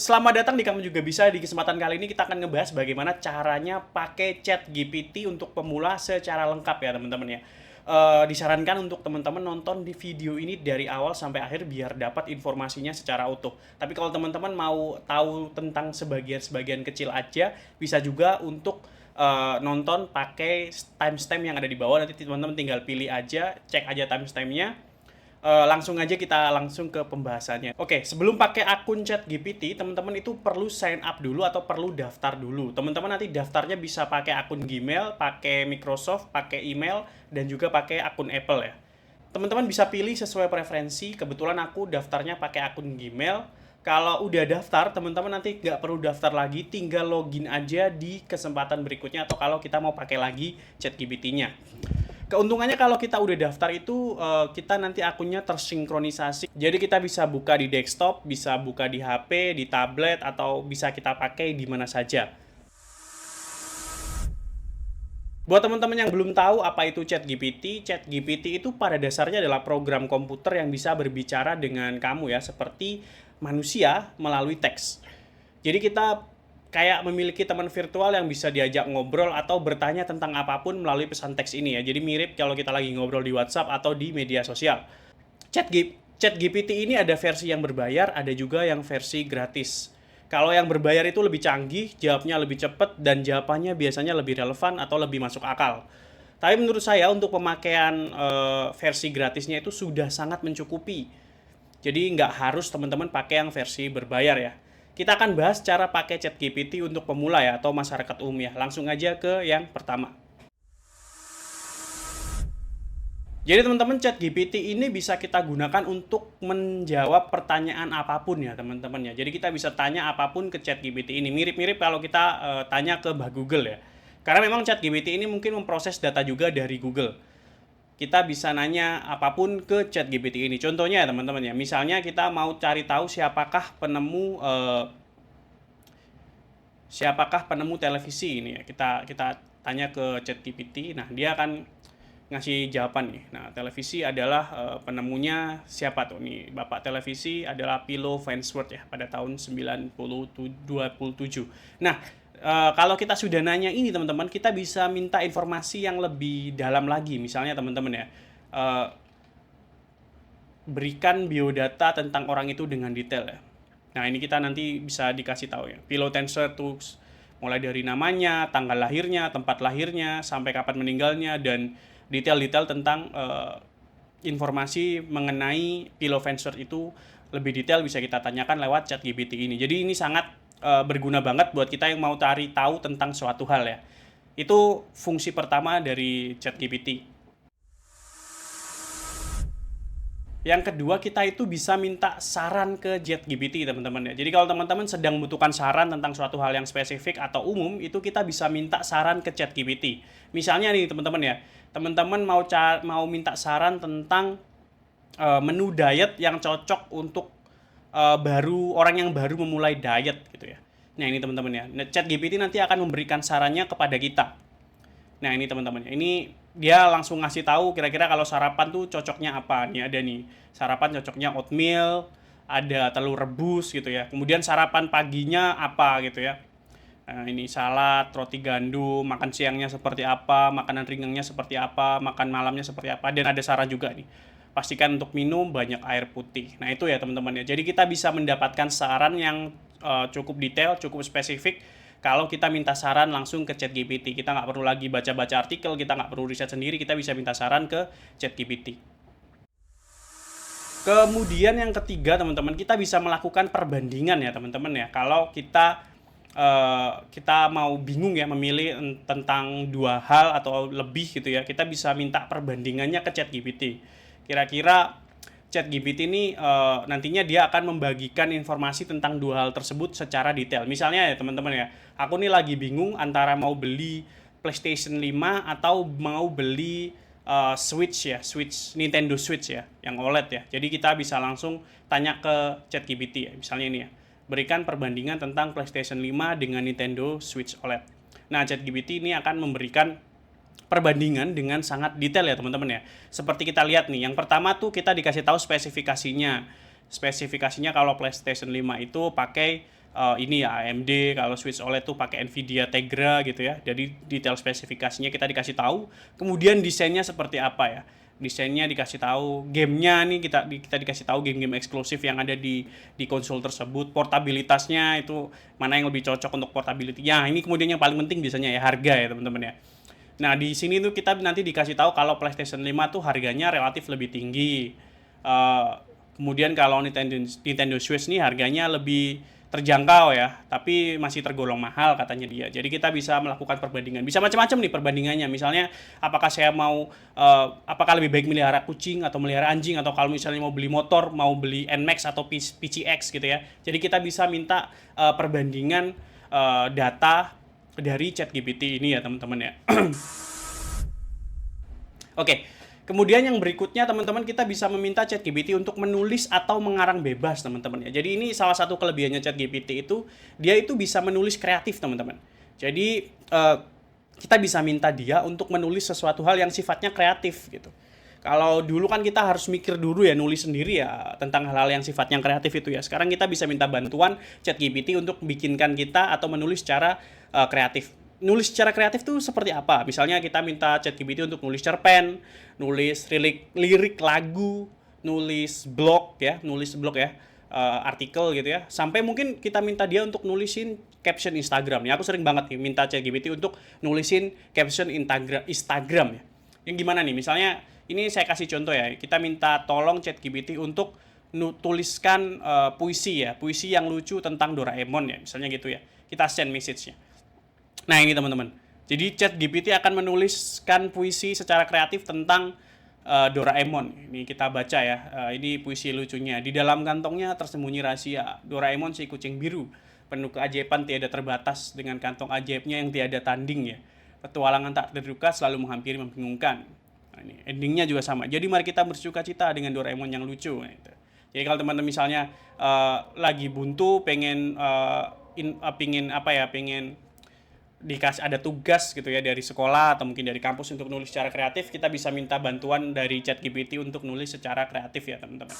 Selamat datang di Kamu Juga Bisa. Di kesempatan kali ini kita akan ngebahas bagaimana caranya pakai chat GPT untuk pemula secara lengkap ya teman-teman ya. Disarankan untuk teman-teman nonton di video ini dari awal sampai akhir biar dapat informasinya secara utuh. Tapi kalau teman-teman mau tahu tentang sebagian-sebagian kecil aja, bisa juga untuk nonton pakai timestamp yang ada di bawah. Nanti teman-teman tinggal pilih aja, cek aja timestampnya. Langsung aja kita langsung ke pembahasannya. Oke, sebelum pakai akun chat GPT, teman-teman itu perlu sign up dulu atau perlu daftar dulu. Teman-teman nanti daftarnya bisa pakai akun Gmail, pakai Microsoft, pakai email, dan juga pakai akun Apple ya. Teman-teman bisa pilih sesuai preferensi. Kebetulan aku daftarnya pakai akun Gmail. Kalau udah daftar, teman-teman nanti nggak perlu daftar lagi, tinggal login aja di kesempatan berikutnya atau kalau kita mau pakai lagi chat GPT-nya. Keuntungannya kalau kita udah daftar itu kita nanti akunnya tersinkronisasi. Jadi kita bisa buka di desktop, bisa buka di HP, di tablet, atau bisa kita pakai di mana saja. Buat teman-teman yang belum tahu apa itu chat GPT itu pada dasarnya adalah program komputer yang bisa berbicara dengan kamu ya, seperti manusia melalui teks. Jadi kita kayak memiliki teman virtual yang bisa diajak ngobrol atau bertanya tentang apapun melalui pesan teks ini ya. Jadi mirip kalau kita lagi ngobrol di WhatsApp atau di media sosial. Chat GPT ini ada versi yang berbayar, ada juga yang versi gratis. Kalau yang berbayar itu lebih canggih, jawabnya lebih cepat, dan jawabannya biasanya lebih relevan atau lebih masuk akal. Tapi menurut saya untuk pemakaian versi gratisnya itu sudah sangat mencukupi. Jadi nggak harus teman-teman pakai yang versi berbayar ya. Kita akan bahas cara pakai chat GPT untuk pemula ya, atau masyarakat umum ya. Langsung aja ke yang pertama. Jadi teman-teman, chat GPT ini bisa kita gunakan untuk menjawab pertanyaan apapun ya teman-teman ya. Jadi kita bisa tanya apapun ke chat GPT ini. Mirip-mirip kalau kita tanya ke Mbah Google ya. Karena memang chat GPT ini mungkin memproses data juga dari Google. Kita bisa nanya apapun ke chat GPT ini. Contohnya ya teman-teman ya. Misalnya kita mau cari tahu siapakah penemu televisi ini ya. Kita tanya ke chat GPT. Nah, dia akan ngasih jawaban nih. Nah, televisi adalah penemunya siapa tuh nih? Bapak televisi adalah Philo Farnsworth ya pada tahun 1927. Nah, kalau kita sudah nanya ini teman-teman, kita bisa minta informasi yang lebih dalam lagi. Misalnya teman-teman ya, eh, berikan biodata tentang orang itu dengan detail ya. Nah, ini kita nanti bisa dikasih tahu ya. Philo Farnsworth tuh mulai dari namanya, tanggal lahirnya, tempat lahirnya, sampai kapan meninggalnya, dan detail-detail tentang informasi mengenai Philo Farnsworth itu lebih detail bisa kita tanyakan lewat chat GPT ini. Jadi ini sangat berguna banget buat kita yang mau cari tahu tentang suatu hal ya. Itu fungsi pertama dari chat GPT. Yang kedua, kita itu bisa minta saran ke ChatGPT teman-teman ya. Jadi kalau teman-teman sedang membutuhkan saran tentang suatu hal yang spesifik atau umum, itu kita bisa minta saran ke ChatGPT. Misalnya nih teman-teman ya, teman-teman mau minta saran tentang menu diet yang cocok untuk orang yang baru memulai diet gitu ya. Nah ini teman-teman ya, ChatGPT nanti akan memberikan sarannya kepada kita. Nah ini teman-teman, ini dia langsung ngasih tahu kira-kira kalau sarapan tuh cocoknya apa. Nih ada nih, sarapan cocoknya oatmeal, ada telur rebus gitu ya. Kemudian sarapan paginya apa gitu ya. Nah, ini salad, roti gandum, makan siangnya seperti apa, makanan ringannya seperti apa, makan malamnya seperti apa, dan ada saran juga nih. Pastikan untuk minum banyak air putih. Nah itu ya teman-teman ya. Jadi kita bisa mendapatkan saran yang cukup detail, cukup spesifik. Kalau kita minta saran langsung ke ChatGPT, kita nggak perlu lagi baca-baca artikel, kita nggak perlu riset sendiri, kita bisa minta saran ke ChatGPT. Kemudian yang ketiga teman-teman, kita bisa melakukan perbandingan ya teman-teman ya. Kalau kita mau bingung ya memilih tentang dua hal atau lebih gitu ya, kita bisa minta perbandingannya ke ChatGPT. Kira-kira ChatGPT ini nantinya dia akan membagikan informasi tentang dua hal tersebut secara detail. Misalnya ya teman-teman ya, aku nih lagi bingung antara mau beli PlayStation 5 atau mau beli Switch Nintendo Switch ya, yang OLED ya. Jadi kita bisa langsung tanya ke ChatGPT ya. Misalnya ini ya, berikan perbandingan tentang PlayStation 5 dengan Nintendo Switch OLED. Nah, ChatGPT ini akan memberikan perbandingan dengan sangat detail ya teman-teman ya. Seperti kita lihat nih, yang pertama tuh kita dikasih tahu spesifikasinya. Spesifikasinya kalau PlayStation 5 itu pakai ini ya AMD, kalau Switch OLED tuh pakai Nvidia Tegra gitu ya. Jadi detail spesifikasinya kita dikasih tahu, kemudian desainnya seperti apa ya. Desainnya dikasih tahu, gamenya nih kita dikasih tahu game-game eksklusif yang ada di konsol tersebut, portabilitasnya itu mana yang lebih cocok untuk portability. Ya, ini kemudian yang paling penting biasanya ya harga ya teman-teman ya. Nah, di sini tuh kita nanti dikasih tahu kalau PlayStation 5 tuh harganya relatif lebih tinggi. Eh, Kemudian kalau Nintendo Switch nih harganya lebih terjangkau ya, tapi masih tergolong mahal katanya dia. Jadi kita bisa melakukan perbandingan. Bisa macam-macam nih perbandingannya. Misalnya apakah saya mau apakah lebih baik melihara kucing atau melihara anjing, atau kalau misalnya mau beli motor, mau beli NMAX atau PCX gitu ya. Jadi kita bisa minta perbandingan data dari ChatGPT ini ya teman-teman ya. Oke, kemudian yang berikutnya teman-teman kita bisa meminta ChatGPT untuk menulis atau mengarang bebas teman-teman ya. Jadi ini salah satu kelebihannya ChatGPT itu dia itu bisa menulis kreatif teman-teman. Jadi kita bisa minta dia untuk menulis sesuatu hal yang sifatnya kreatif gitu. Kalau dulu kan kita harus mikir dulu ya, nulis sendiri ya tentang hal-hal yang sifatnya kreatif itu ya. Sekarang kita bisa minta bantuan ChatGPT untuk bikinkan kita atau menulis secara kreatif. Nulis secara kreatif tuh seperti apa? Misalnya kita minta ChatGPT untuk nulis cerpen, nulis lirik lagu, nulis blog ya, artikel gitu ya. Sampai mungkin kita minta dia untuk nulisin caption Instagram. Ya, aku sering banget nih minta ChatGPT untuk nulisin caption Instagram ya. Yang gimana nih? Misalnya ini saya kasih contoh ya. Kita minta tolong ChatGPT untuk tuliskan puisi ya, puisi yang lucu tentang Doraemon ya, misalnya gitu ya. Kita send message-nya. Nah, ini teman-teman. Jadi ChatGPT akan menuliskan puisi secara kreatif tentang Doraemon. Ini kita baca ya. Ini puisi lucunya. Di dalam kantongnya tersembunyi rahasia. Doraemon si kucing biru, penuh keajaiban tiada terbatas, dengan kantong ajaibnya yang tiada tanding ya. Petualangan tak terduga selalu menghampiri membingungkan. Nah, ini endingnya juga sama. Jadi mari kita bersuka cita dengan Doraemon yang lucu. Nah, itu. Jadi kalau teman-teman misalnya lagi buntu, pengen pengen dikasih ada tugas gitu ya dari sekolah atau mungkin dari kampus untuk nulis secara kreatif, kita bisa minta bantuan dari ChatGPT untuk nulis secara kreatif ya teman-teman.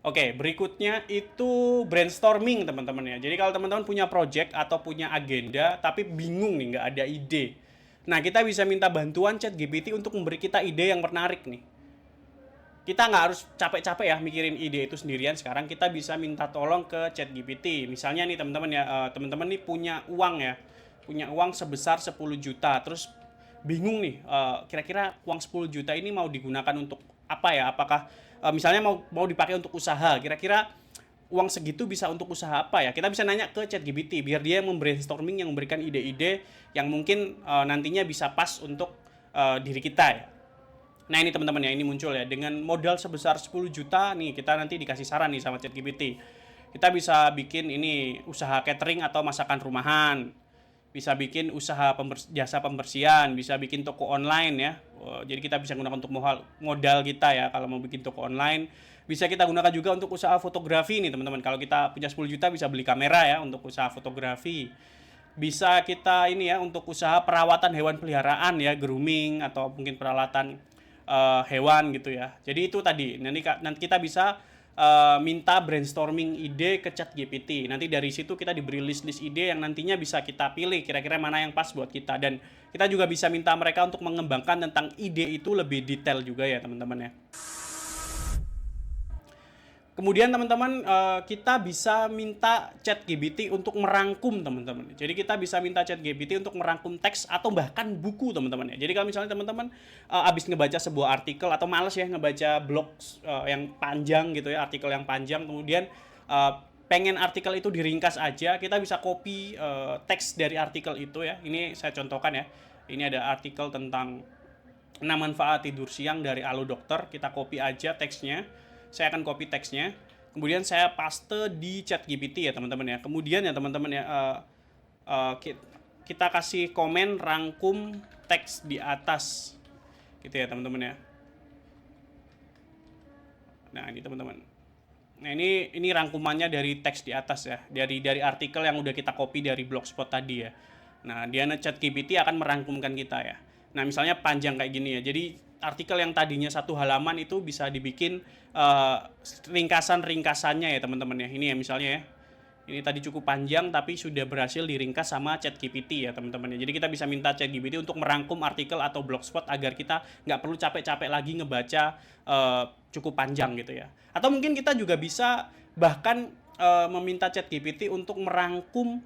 Oke, berikutnya itu brainstorming teman-teman ya. Jadi kalau teman-teman punya project atau punya agenda tapi bingung nih, nggak ada ide. Nah, kita bisa minta bantuan ChatGPT untuk memberi kita ide yang menarik nih. Kita nggak harus capek-capek ya mikirin ide itu sendirian. Sekarang kita bisa minta tolong ke ChatGPT. Misalnya nih teman-teman ya, teman-teman nih punya uang sebesar 10 juta, terus bingung nih, kira-kira uang 10 juta ini mau digunakan untuk apa ya? Apakah misalnya mau dipakai untuk usaha, kira-kira uang segitu bisa untuk usaha apa ya? Kita bisa nanya ke ChatGPT biar dia brainstorming, yang memberikan ide-ide yang mungkin nantinya bisa pas untuk diri kita ya. Nah, ini teman-teman ya, ini muncul ya, dengan modal sebesar 10 juta nih kita nanti dikasih saran nih sama ChatGPT. Kita bisa bikin ini usaha catering atau masakan rumahan. Bisa bikin usaha jasa pembersihan, bisa bikin toko online ya. Jadi kita bisa gunakan untuk modal kita ya kalau mau bikin toko online. Bisa kita gunakan juga untuk usaha fotografi nih teman-teman. Kalau kita punya 10 juta bisa beli kamera ya untuk usaha fotografi. Bisa kita ini ya untuk usaha perawatan hewan peliharaan ya, grooming atau mungkin perawatan hewan gitu ya. Jadi itu tadi. Nanti kita bisa minta brainstorming ide ke ChatGPT. Nanti dari situ kita diberi list ide yang nantinya bisa kita pilih kira-kira mana yang pas buat kita, dan kita juga bisa minta mereka untuk mengembangkan tentang ide itu lebih detail juga ya teman-teman ya. Kemudian teman-teman kita bisa minta ChatGPT untuk merangkum teman-teman. Jadi kita bisa minta ChatGPT untuk merangkum teks atau bahkan buku teman-teman ya. Jadi kalau misalnya teman-teman habis ngebaca sebuah artikel atau males ya ngebaca blog yang panjang gitu ya, artikel yang panjang, kemudian pengen artikel itu diringkas aja, kita bisa copy teks dari artikel itu ya. Ini saya contohkan ya. Ini ada artikel tentang 6 manfaat tidur siang dari Alo Dokter. Kita copy aja teksnya. Saya akan copy teksnya, kemudian saya paste di ChatGPT ya teman-teman ya. Kemudian ya teman-teman ya, kita kasih komen rangkum teks di atas, gitu ya teman-teman ya. Nah ini teman-teman. Nah ini rangkumannya dari teks di atas ya, dari artikel yang udah kita copy dari Blogspot tadi ya. Nah ChatGPT akan merangkumkan kita ya. Nah, misalnya panjang kayak gini ya. Jadi artikel yang tadinya satu halaman itu bisa dibikin ringkasan-ringkasannya ya teman-teman ya. Ini ya misalnya ya. Ini tadi cukup panjang tapi sudah berhasil diringkas sama ChatGPT ya teman-teman ya. Jadi kita bisa minta ChatGPT untuk merangkum artikel atau blogspot agar kita nggak perlu capek-capek lagi ngebaca cukup panjang gitu ya. Atau mungkin kita juga bisa bahkan meminta ChatGPT untuk merangkum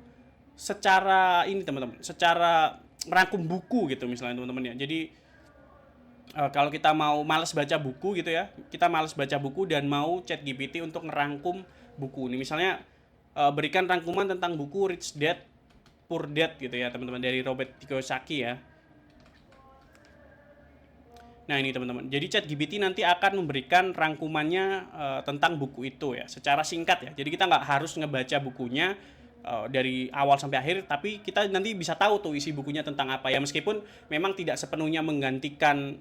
secara ini teman-teman, secara merangkum buku gitu misalnya teman-teman ya. Jadi kalau kita mau males baca buku gitu ya, kita males baca buku dan mau ChatGPT untuk ngerangkum buku. Ini misalnya berikan rangkuman tentang buku Rich Dad Poor Dad gitu ya teman-teman, dari Robert Kiyosaki ya. Nah ini teman-teman, jadi ChatGPT nanti akan memberikan rangkumannya tentang buku itu ya, secara singkat ya. Jadi kita nggak harus ngebaca bukunya dari awal sampai akhir, tapi kita nanti bisa tahu tuh isi bukunya tentang apa ya. Meskipun memang tidak sepenuhnya menggantikan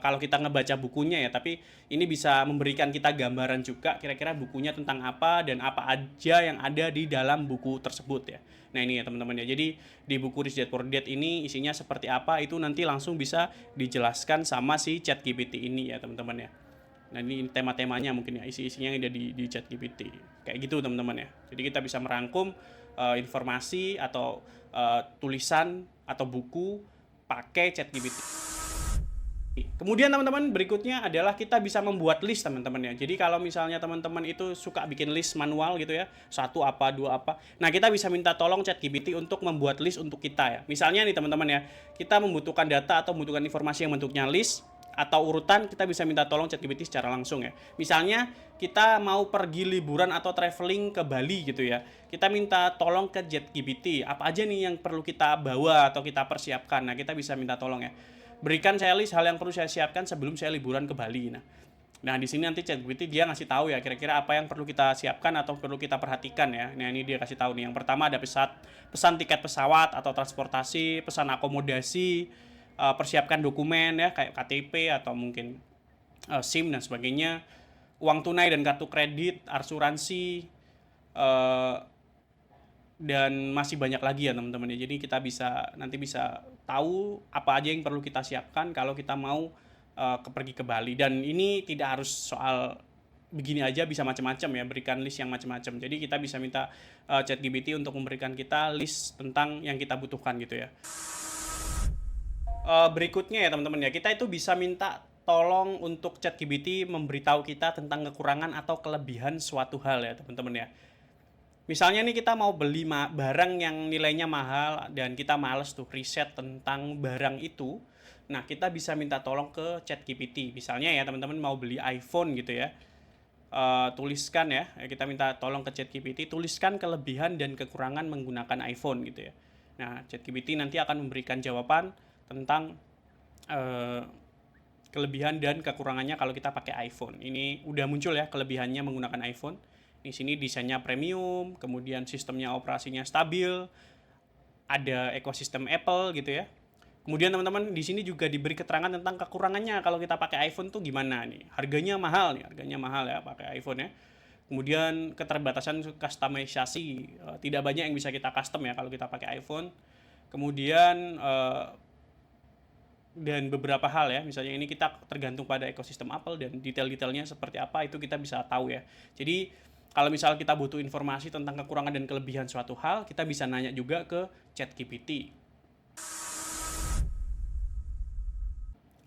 kalau kita ngebaca bukunya ya, tapi ini bisa memberikan kita gambaran juga kira-kira bukunya tentang apa dan apa aja yang ada di dalam buku tersebut ya. Nah ini ya teman-teman ya, jadi di buku Rich Dad Poor Dad ini isinya seperti apa itu nanti langsung bisa dijelaskan sama si ChatGPT ini ya teman-teman ya. Nah ini tema-temanya mungkin ya, isi-isinya yang ada di ChatGPT kayak gitu teman-teman ya. Jadi kita bisa merangkum informasi atau tulisan atau buku pakai ChatGPT. Kemudian teman-teman berikutnya adalah kita bisa membuat list teman-teman ya. Jadi kalau misalnya teman-teman itu suka bikin list manual gitu ya, satu apa, dua apa. Nah kita bisa minta tolong ChatGPT untuk membuat list untuk kita ya. Misalnya nih teman-teman ya, kita membutuhkan data atau membutuhkan informasi yang bentuknya list atau urutan, kita bisa minta tolong ChatGPT secara langsung ya. Misalnya kita mau pergi liburan atau traveling ke Bali gitu ya, kita minta tolong ke ChatGPT apa aja nih yang perlu kita bawa atau kita persiapkan. Nah kita bisa minta tolong ya, berikan saya list hal yang perlu saya siapkan sebelum saya liburan ke Bali. Nah di sini nanti ChatGPT dia ngasih tahu ya kira-kira apa yang perlu kita siapkan atau perlu kita perhatikan ya. Nah ini dia kasih tahu nih. Yang pertama ada pesan tiket pesawat atau transportasi, pesan akomodasi, persiapkan dokumen ya kayak KTP atau mungkin SIM dan sebagainya, uang tunai dan kartu kredit, asuransi, dan masih banyak lagi ya teman-teman ya. Jadi kita nanti bisa tahu apa aja yang perlu kita siapkan kalau kita mau pergi ke Bali. Dan ini tidak harus soal begini aja, bisa macam-macam ya, berikan list yang macam-macam. Jadi kita bisa minta ChatGPT untuk memberikan kita list tentang yang kita butuhkan gitu ya. Berikutnya ya teman-teman ya, kita itu bisa minta tolong untuk ChatGPT memberitahu kita tentang kekurangan atau kelebihan suatu hal ya teman-teman ya. Misalnya nih kita mau beli barang yang nilainya mahal dan kita males tuh riset tentang barang itu. Nah kita bisa minta tolong ke ChatGPT. Misalnya ya teman-teman mau beli iPhone gitu ya, tuliskan ya, kita minta tolong ke ChatGPT, tuliskan kelebihan dan kekurangan menggunakan iPhone gitu ya. Nah ChatGPT nanti akan memberikan jawaban tentang kelebihan dan kekurangannya kalau kita pakai iPhone. Ini udah muncul ya kelebihannya menggunakan iPhone. Di sini desainnya premium, kemudian sistemnya operasinya stabil, ada ekosistem Apple gitu ya. Kemudian teman-teman di sini juga diberi keterangan tentang kekurangannya kalau kita pakai iPhone tuh gimana nih. Harganya mahal ya pakai iPhone ya. Kemudian keterbatasan customisasi, tidak banyak yang bisa kita custom ya kalau kita pakai iPhone. Kemudian dan beberapa hal ya, misalnya ini kita tergantung pada ekosistem Apple dan detail-detailnya seperti apa itu kita bisa tahu ya. Jadi kalau misal kita butuh informasi tentang kekurangan dan kelebihan suatu hal, kita bisa nanya juga ke ChatGPT.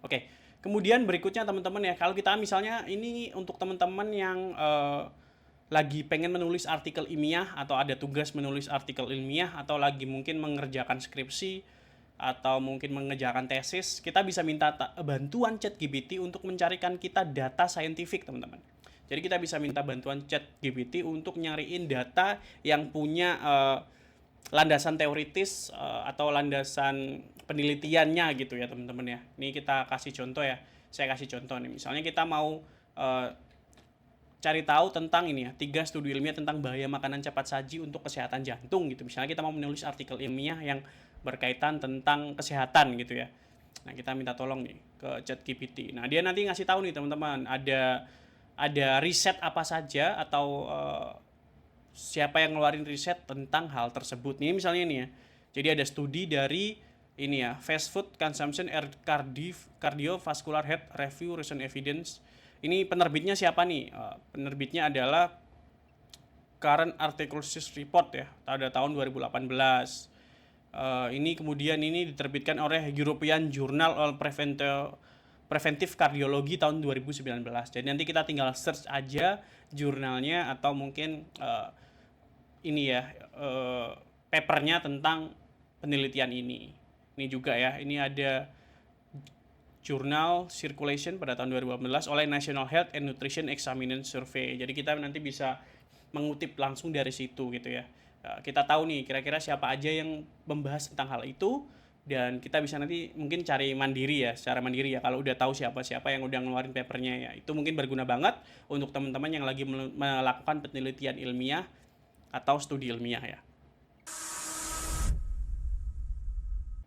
Oke, kemudian berikutnya teman-teman ya, kalau kita misalnya ini untuk teman-teman yang lagi pengen menulis artikel ilmiah atau ada tugas menulis artikel ilmiah atau lagi mungkin mengerjakan skripsi atau mungkin mengerjakan tesis, kita bisa minta bantuan ChatGPT untuk mencarikan kita data saintifik teman-teman. Jadi kita bisa minta bantuan ChatGPT untuk nyariin data yang punya landasan teoritis atau landasan penelitiannya gitu ya teman-teman ya. Ini kita kasih contoh ya. Saya kasih contoh nih. Misalnya kita mau cari tahu tentang ini ya, 3 studi ilmiah tentang bahaya makanan cepat saji untuk kesehatan jantung gitu. Misalnya kita mau menulis artikel ilmiah yang berkaitan tentang kesehatan gitu ya. Nah, kita minta tolong nih ke ChatGPT. Nah, dia nanti ngasih tahu nih teman-teman, ada riset apa saja atau siapa yang ngeluarin riset tentang hal tersebut. Nih misalnya nih ya. Jadi ada studi dari ini ya, Fast Food Consumption Cardiovascular Health Review Recent Evidence. Ini penerbitnya siapa nih? Penerbitnya adalah Current Articles Report ya, pada tahun 2018. Ini kemudian ini diterbitkan oleh European Journal of Preventive Cardiology tahun 2019. Jadi nanti kita tinggal search aja jurnalnya atau mungkin ini ya papernya tentang penelitian ini. Ini juga ya, ini ada Journal Circulation pada tahun 2018 oleh National Health and Nutrition Examination Survey. Jadi kita nanti bisa mengutip langsung dari situ gitu ya. Kita tahu nih kira-kira siapa aja yang membahas tentang hal itu, dan kita bisa nanti mungkin cari mandiri ya, secara mandiri ya, kalau udah tahu siapa-siapa yang udah ngeluarin papernya ya. Itu mungkin berguna banget untuk teman-teman yang lagi melakukan penelitian ilmiah atau studi ilmiah ya.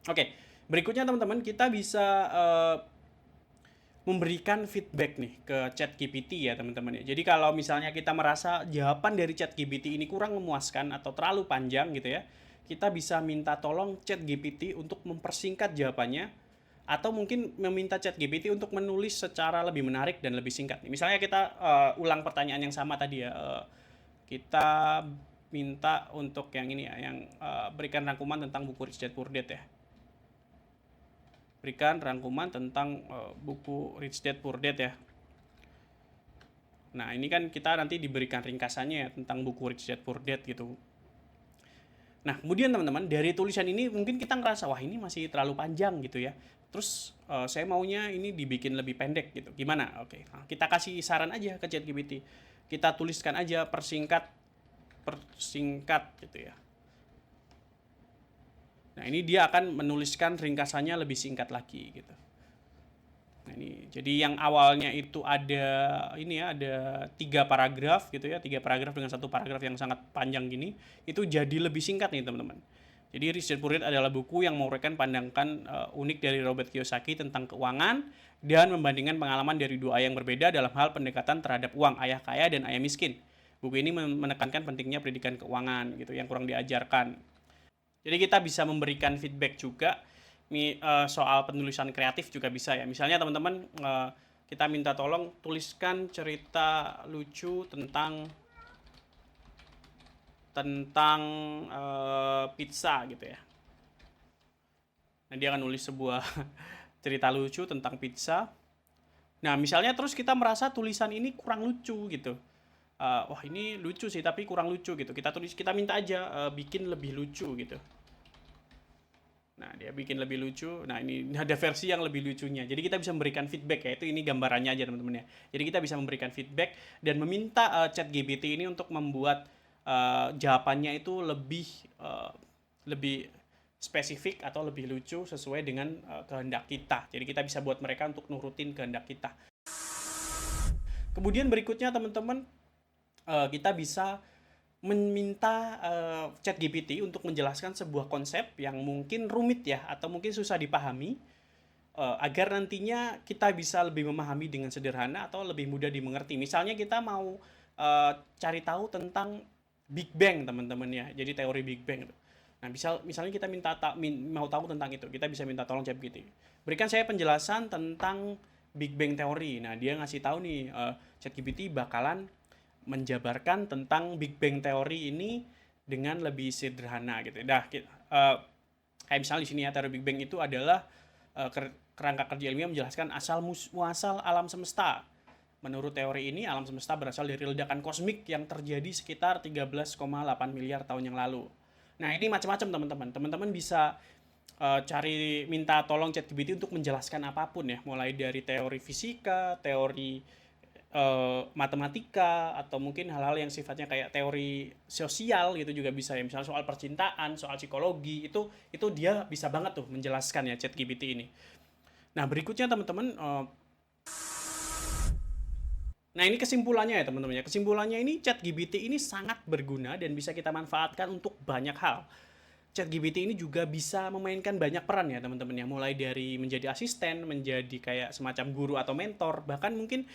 Oke, berikutnya teman-teman kita bisa memberikan feedback nih ke ChatGPT ya teman-teman ya. Jadi kalau misalnya kita merasa jawaban dari ChatGPT ini kurang memuaskan atau terlalu panjang gitu ya, kita bisa minta tolong ChatGPT untuk mempersingkat jawabannya, atau mungkin meminta ChatGPT untuk menulis secara lebih menarik dan lebih singkat. Misalnya kita ulang pertanyaan yang sama tadi ya, kita minta untuk yang ini ya, yang berikan rangkuman tentang buku Rich Dad Poor Dad ya. Berikan rangkuman tentang buku Rich Dad Poor Dad ya. Nah ini kan kita nanti diberikan ringkasannya ya tentang buku Rich Dad Poor Dad gitu. Nah kemudian teman-teman, dari tulisan ini mungkin kita ngerasa wah ini masih terlalu panjang gitu ya. Terus saya maunya ini dibikin lebih pendek gitu. Gimana? Oke, nah, kita kasih saran aja ke ChatGPT. Kita tuliskan aja persingkat gitu ya. Nah ini dia akan menuliskan ringkasannya lebih singkat lagi gitu. Nah ini jadi yang awalnya itu ada ini ya, ada 3 paragraf gitu ya, 3 paragraf dengan 1 paragraf yang sangat panjang gini, itu jadi lebih singkat nih teman-teman. Jadi Rich Dad Poor Dad adalah buku yang merupakan pandangan unik dari Robert Kiyosaki tentang keuangan dan membandingkan pengalaman dari 2 ayah yang berbeda dalam hal pendekatan terhadap uang, ayah kaya dan ayah miskin. Buku ini menekankan pentingnya pendidikan keuangan gitu yang kurang diajarkan. Jadi kita bisa memberikan feedback juga soal penulisan kreatif juga bisa ya. Misalnya teman-teman kita minta tolong tuliskan cerita lucu tentang pizza gitu ya. Nah dia akan nulis sebuah cerita lucu tentang pizza. Nah misalnya terus kita merasa tulisan ini kurang lucu gitu. Wah ini lucu sih tapi kurang lucu gitu. Kita minta aja bikin lebih lucu gitu. Nah dia bikin lebih lucu. Nah ini ada versi yang lebih lucunya. Jadi kita bisa memberikan feedback ya. Itu ini gambarannya aja teman-teman ya. Jadi kita bisa memberikan feedback dan meminta ChatGPT ini untuk membuat jawabannya itu lebih spesifik atau lebih lucu sesuai dengan kehendak kita. Jadi kita bisa buat mereka untuk nurutin kehendak kita. Kemudian berikutnya teman-teman, kita bisa meminta ChatGPT untuk menjelaskan sebuah konsep yang mungkin rumit ya atau mungkin susah dipahami, agar nantinya kita bisa lebih memahami dengan sederhana atau lebih mudah dimengerti. Misalnya kita mau cari tahu tentang Big Bang teman-teman ya, jadi teori Big Bang. Nah misalnya kita mau tahu tentang itu, kita bisa minta tolong ChatGPT. Berikan saya penjelasan tentang Big Bang teori. Nah dia ngasih tahu nih, ChatGPT bakalan menjabarkan tentang Big Bang teori ini dengan lebih sederhana gitu. Nah, kayak misalnya di sini ya, teori Big Bang itu adalah kerangka kerja ilmiah menjelaskan asal muasal alam semesta. Menurut teori ini, alam semesta berasal dari ledakan kosmik yang terjadi sekitar 13,8 miliar tahun yang lalu. Nah, ini macam-macam teman-teman. Teman-teman bisa minta tolong ChatGPT untuk menjelaskan apapun ya, mulai dari teori fisika, teori matematika, atau mungkin hal-hal yang sifatnya kayak teori sosial gitu juga bisa ya. Misalnya soal percintaan, soal psikologi, itu dia bisa banget tuh menjelaskan ya ChatGPT ini. Nah, berikutnya teman-teman, nah ini kesimpulannya ya teman-teman ya. Kesimpulannya ini ChatGPT ini sangat berguna dan bisa kita manfaatkan untuk banyak hal. ChatGPT ini juga bisa memainkan banyak peran ya teman-teman ya. Mulai dari menjadi asisten, menjadi kayak semacam guru atau mentor, bahkan mungkin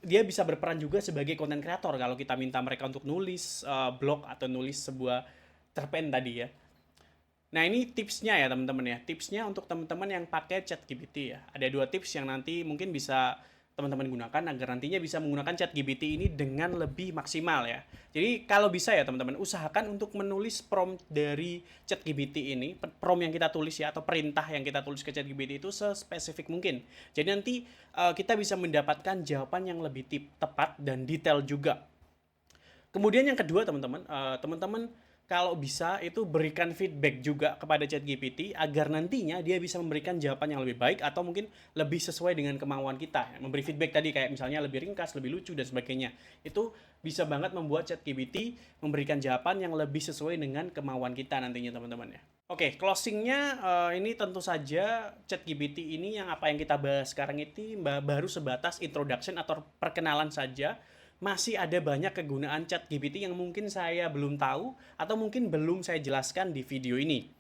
dia bisa berperan juga sebagai content creator kalau kita minta mereka untuk nulis blog atau nulis sebuah cerpen tadi ya. Nah, ini tipsnya ya teman-teman ya. Tipsnya untuk teman-teman yang pakai ChatGPT ya. Ada dua tips yang nanti mungkin bisa teman-teman gunakan agar nantinya bisa menggunakan ChatGPT ini dengan lebih maksimal ya. Jadi kalau bisa ya teman-teman, usahakan untuk menulis prompt dari ChatGPT ini, prompt yang kita tulis ya atau perintah yang kita tulis ke ChatGPT itu sespesifik mungkin. Jadi nanti kita bisa mendapatkan jawaban yang lebih tepat dan detail juga. Kemudian yang kedua teman-teman, teman-teman kalau bisa itu berikan feedback juga kepada ChatGPT agar nantinya dia bisa memberikan jawaban yang lebih baik atau mungkin lebih sesuai dengan kemauan kita. Memberi feedback tadi kayak misalnya lebih ringkas, lebih lucu dan sebagainya. Itu bisa banget membuat ChatGPT memberikan jawaban yang lebih sesuai dengan kemauan kita nantinya teman-teman ya. Oke, closingnya ini tentu saja ChatGPT ini yang apa yang kita bahas sekarang ini baru sebatas introduction atau perkenalan saja. Masih ada banyak kegunaan ChatGPT yang mungkin saya belum tahu atau mungkin belum saya jelaskan di video ini.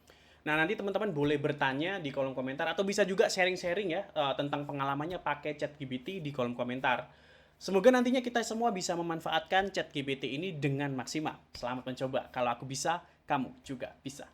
Nah, nanti teman-teman boleh bertanya di kolom komentar atau bisa juga sharing-sharing ya tentang pengalamannya pakai ChatGPT di kolom komentar. Semoga nantinya kita semua bisa memanfaatkan ChatGPT ini dengan maksimal. Selamat mencoba. Kalau aku bisa, kamu juga bisa.